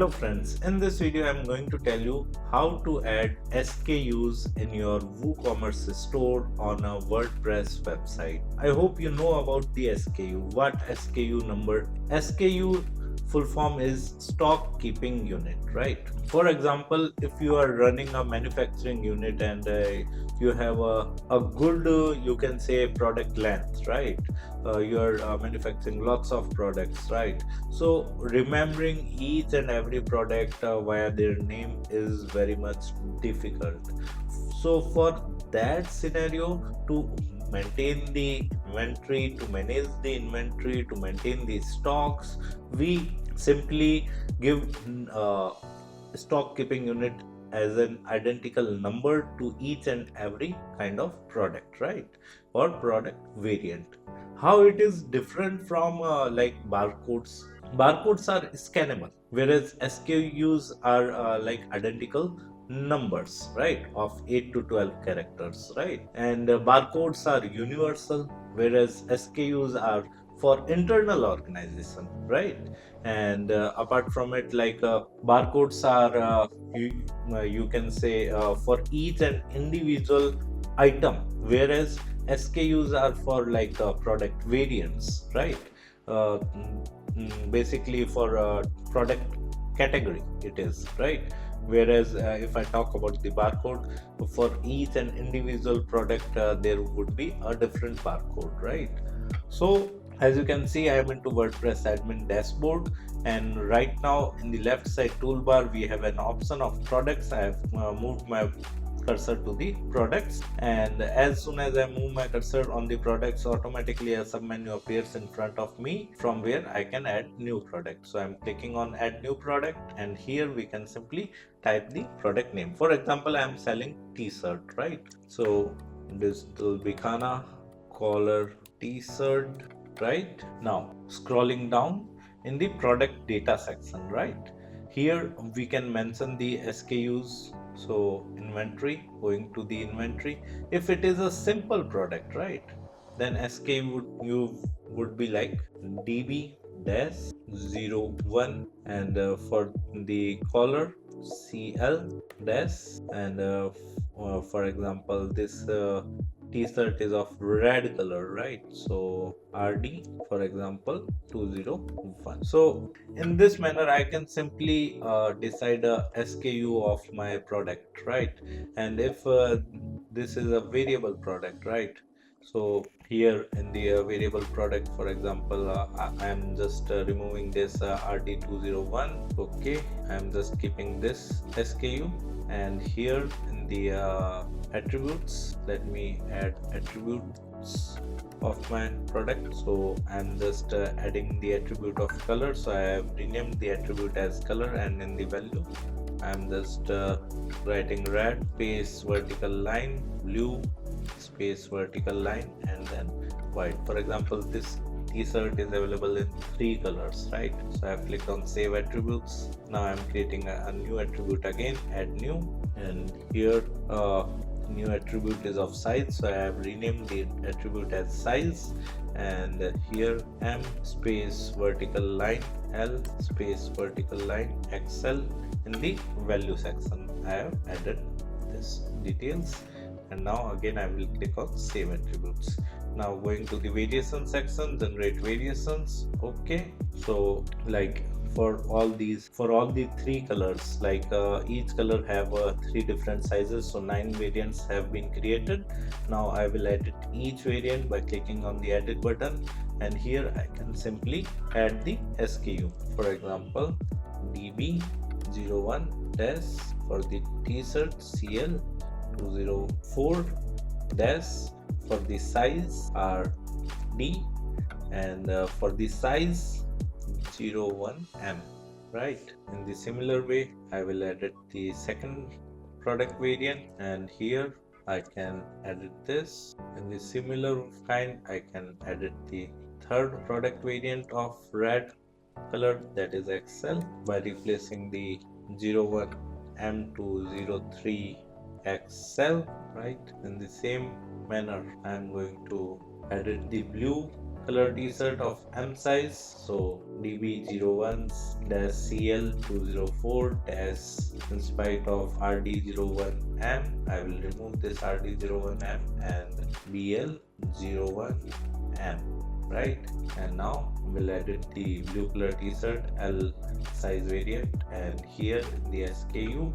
Hello friends, in this video I am going to tell you how to add SKUs in your WooCommerce store on a WordPress website. I hope you know about the SKU. What SKU number? SKU full form is stock keeping unit, right? For example, if you are running a manufacturing unit and you have a good you can say product length, right? You are manufacturing lots of products, right? So remembering each and every product via their name is very much difficult. So for that scenario, to maintain the inventory, to manage the inventory, to maintain the stocks, we simply give stock keeping unit as an identical number to each and every kind of product, right? Or product variant. How it is different from like barcodes? Barcodes are scannable, whereas SKUs are like identical numbers, right, of 8 to 12 characters, right? And barcodes are universal, whereas SKUs are for internal organization, right? And apart from it, like barcodes are you can say for each and individual item, whereas SKUs are for like product variants, right? Basically for product category it is, right? Whereas if I talk about the barcode, for each and individual product there would be a different barcode, right? So as you can see, I am into WordPress admin dashboard, and right now in the left side toolbar we have an option of products. I have moved my cursor to the products, and as soon as I move my cursor on the products, automatically a submenu appears in front of me from where I can add new product. So I'm clicking on add new product, and here we can simply type the product name. For example, I am selling t-shirt, right? So this will be Bikana collar t-shirt, right? Now scrolling down in the product data section, right, here we can mention the SKUs. So inventory, going to the inventory. If it is a simple product, right, then SKU would be like DB-01, and for the color CL dash, and for example this t-shirt is of red color, right? So RD, for example, 201. So in this manner I can simply decide a SKU of my product, right? And if this is a variable product, right? So here in the variable product, for example, I am just removing this RD201. Okay, I am just keeping this SKU, and here in the attributes, let me add attributes of my product. So I'm just adding the attribute of color. So I have renamed the attribute as color, and in the value I'm just writing red space vertical line, blue space vertical line, and then white. For example, this t-shirt is available in 3 colors, right? So I've clicked on save attributes. Now I'm creating a new attribute again, add new, and here new attribute is of size, so I have renamed the attribute as size, and here M space vertical line, L space vertical line, XL. In the value section I have added this details, and now again I will click on save attributes. Now going to the variation section, generate variations. Okay, so like for all the 3 colors, like each color have 3 different sizes, so 9 variants have been created. Now I will edit each variant by clicking on the edit button, and here I can simply add the SKU. For example, DB01 dash for the t-shirt CL 204 dash for the size RD, and for the size 01M, right? In the similar way I will edit the second product variant, and here I can edit this. In the similar kind I can edit the third product variant of red color, that is XL, by replacing the 01M to 03XL, right? In the same manner I am going to edit the blue color t-shirt of M size, so DB01-CL204- in spite of RD01M, I will remove this RD01M and BL01M, right? And now we'll edit the blue color t-shirt L size variant, and here in the SKU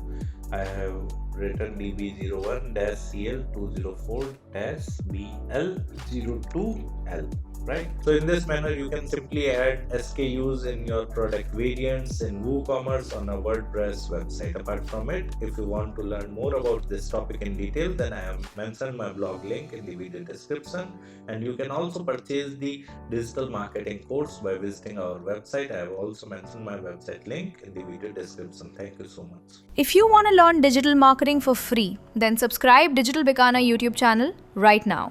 I have written DB01-CL204-BL02L, right? So in this manner you can simply add SKUs in your product variants in WooCommerce on a WordPress website. Apart from it, if you want to learn more about this topic in detail, then I have mentioned my blog link in the video description, and you can also purchase the digital marketing course by visiting our website. I have also mentioned my website link in the video description. Thank you so much. If you want to learn digital marketing for free, then subscribe Digital Bikana YouTube channel right now.